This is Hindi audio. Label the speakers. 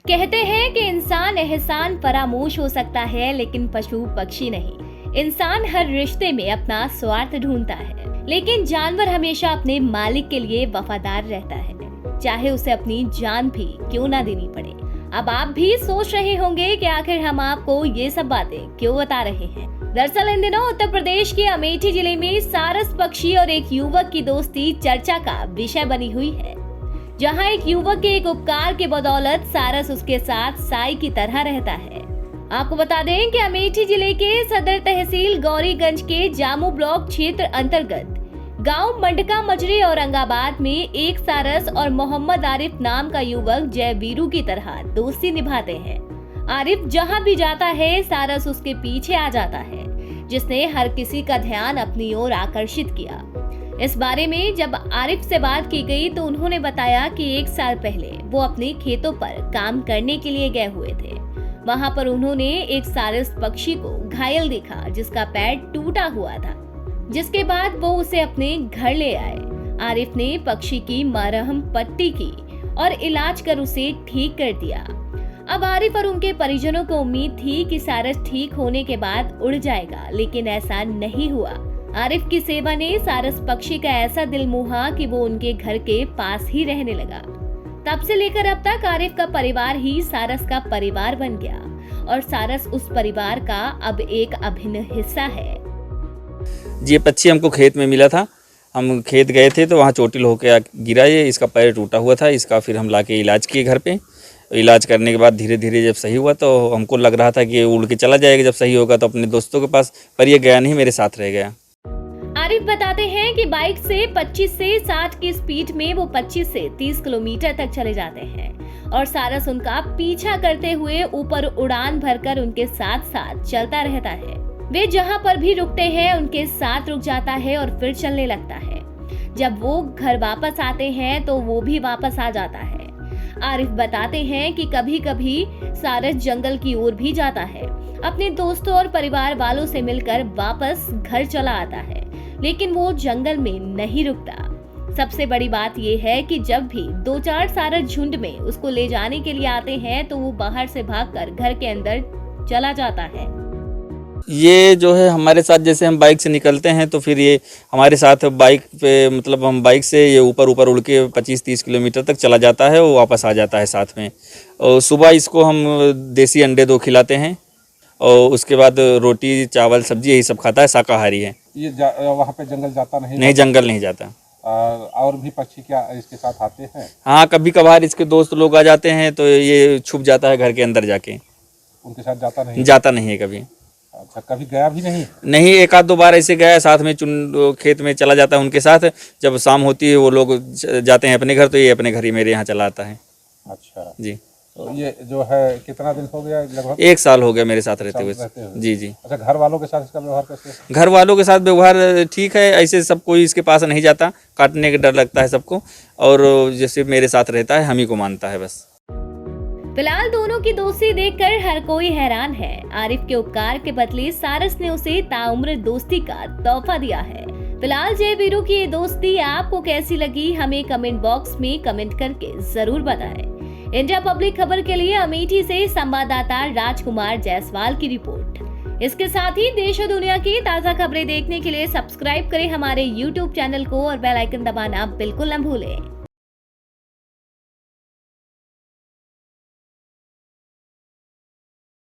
Speaker 1: कहते हैं कि इंसान एहसान फरामोश हो सकता है, लेकिन पशु पक्षी नहीं। इंसान हर रिश्ते में अपना स्वार्थ ढूंढता है, लेकिन जानवर हमेशा अपने मालिक के लिए वफादार रहता है, चाहे उसे अपनी जान भी क्यों ना देनी पड़े। अब आप भी सोच रहे होंगे कि आखिर हम आपको ये सब बातें क्यों बता रहे हैं। दरअसल इन दिनों उत्तर प्रदेश के अमेठी जिले में सारस पक्षी और एक युवक की दोस्ती चर्चा का विषय बनी हुई है, जहां एक युवक के एक उपकार के बदौलत सारस उसके साथ साई की तरह रहता है। आपको बता दें कि अमेठी जिले के सदर तहसील गौरीगंज के जामू ब्लॉक क्षेत्र अंतर्गत गांव मंडका मजरी औरंगाबाद में एक सारस और मोहम्मद आरिफ नाम का युवक जय वीरू की तरह दोस्ती निभाते हैं। आरिफ जहां भी जाता है, सारस उसके पीछे आ जाता है, जिसने हर किसी का ध्यान अपनी ओर आकर्षित किया। इस बारे में जब आरिफ से बात की गई तो उन्होंने बताया कि 1 साल पहले वो अपने खेतों पर काम करने के लिए गए हुए थे। वहां पर उन्होंने एक सारस पक्षी को घायल देखा, जिसका पैर टूटा हुआ था, जिसके बाद वो उसे अपने घर ले आए। आरिफ ने पक्षी की मरहम पट्टी की और इलाज कर उसे ठीक कर दिया। अब आरिफ और उनके परिजनों को उम्मीद थी कि सारस ठीक होने के बाद उड़ जाएगा, लेकिन ऐसा नहीं हुआ। आरिफ की सेवा ने सारस पक्षी का ऐसा दिल मोहा कि वो उनके घर के पास ही रहने लगा। तब से लेकर अब तक आरिफ का परिवार ही सारस का परिवार बन गया और सारस उस परिवार का अब एक अभिन्न हिस्सा है।
Speaker 2: ये पक्षी हमको खेत में मिला था। हम खेत गए थे तो वहाँ चोटिल होकर गिरा, ये इसका पैर टूटा हुआ था। इसका फिर हम लाके इलाज किए घर पे। इलाज करने के बाद धीरे धीरे जब सही हुआ तो हमको लग रहा था कि ये उड़ के चला जाएगा जब सही होगा तो अपने दोस्तों के पास, पर ये गया नहीं, मेरे साथ रह गया।
Speaker 1: आरिफ बताते हैं कि बाइक से 25 से 60 की स्पीड में वो 25 से 30 किलोमीटर तक चले जाते हैं और सारस उनका पीछा करते हुए ऊपर उड़ान भरकर उनके साथ साथ चलता रहता है। वे जहां पर भी रुकते हैं उनके साथ रुक जाता है और फिर चलने लगता है। जब वो घर वापस आते हैं तो वो भी वापस आ जाता है। आरिफ बताते हैं कि कभी कभी सारस जंगल की ओर भी जाता है, अपने दोस्तों और परिवार वालों से मिलकर वापस घर चला आता है, लेकिन वो जंगल में नहीं रुकता। सबसे बड़ी बात यह है कि जब भी 2-4 सारस झुंड में उसको ले जाने के लिए आते हैं तो वो बाहर से भागकर घर के अंदर चला जाता है।
Speaker 2: ये जो है हमारे साथ, जैसे हम बाइक से निकलते हैं तो फिर ये हमारे साथ बाइक पे, मतलब हम बाइक से ये ऊपर उड़ के 25-30 किलोमीटर तक चला जाता है, वो वापस आ जाता है साथ में। और सुबह इसको हम देसी अंडे 2 खिलाते हैं और उसके बाद रोटी चावल सब्जी यही सब खाता है, शाकाहारी है।
Speaker 3: ये वहाँ पे जंगल जाता
Speaker 2: नहीं, जंगल नहीं जाता।
Speaker 3: और भी पक्षी क्या इसके साथ आते हैं?
Speaker 2: हाँ, कभी कभार इसके दोस्त लोग आ जाते हैं तो ये छुप जाता है घर के अंदर जाके।
Speaker 3: उनके साथ जाता नहीं
Speaker 2: है कभी।
Speaker 3: अच्छा, कभी गया भी नहीं?
Speaker 2: नहीं, 1-2 बार ऐसे गया साथ में, खेत में चला जाता है उनके साथ। जब शाम होती है वो लोग जाते हैं अपने घर तो ये अपने घर ही मेरे यहाँ चला आता है।
Speaker 3: अच्छा
Speaker 2: जी।
Speaker 3: तो ये जो है कितना दिन हो गया? लगभग
Speaker 2: 1 साल हो गया मेरे साथ रहते हुए। जी जी।
Speaker 3: अच्छा, घर वालों के साथ इसका व्यवहार कैसे?
Speaker 2: घर वालों के साथ व्यवहार ठीक है, ऐसे सब कोई इसके पास नहीं जाता, काटने का डर लगता है सबको, और जैसे मेरे साथ रहता है हम ही को मानता है बस।
Speaker 1: फिलहाल दोनों की दोस्ती देखकर हर कोई हैरान है। आरिफ के उपकार के बदले सारस ने उसे ताउम्र दोस्ती का तोहफा दिया है। फिलहाल जय वीरू की ये दोस्ती आपको कैसी लगी, हमें कमेंट बॉक्स में कमेंट करके जरूर बताएं। इंडिया पब्लिक खबर के लिए अमेठी से संवाददाता राजकुमार जायसवाल की रिपोर्ट। इसके साथ ही देश और दुनिया की ताजा खबरें देखने के लिए सब्सक्राइब करें हमारे YouTube चैनल को और बेल आइकन दबाना बिल्कुल न भूलें।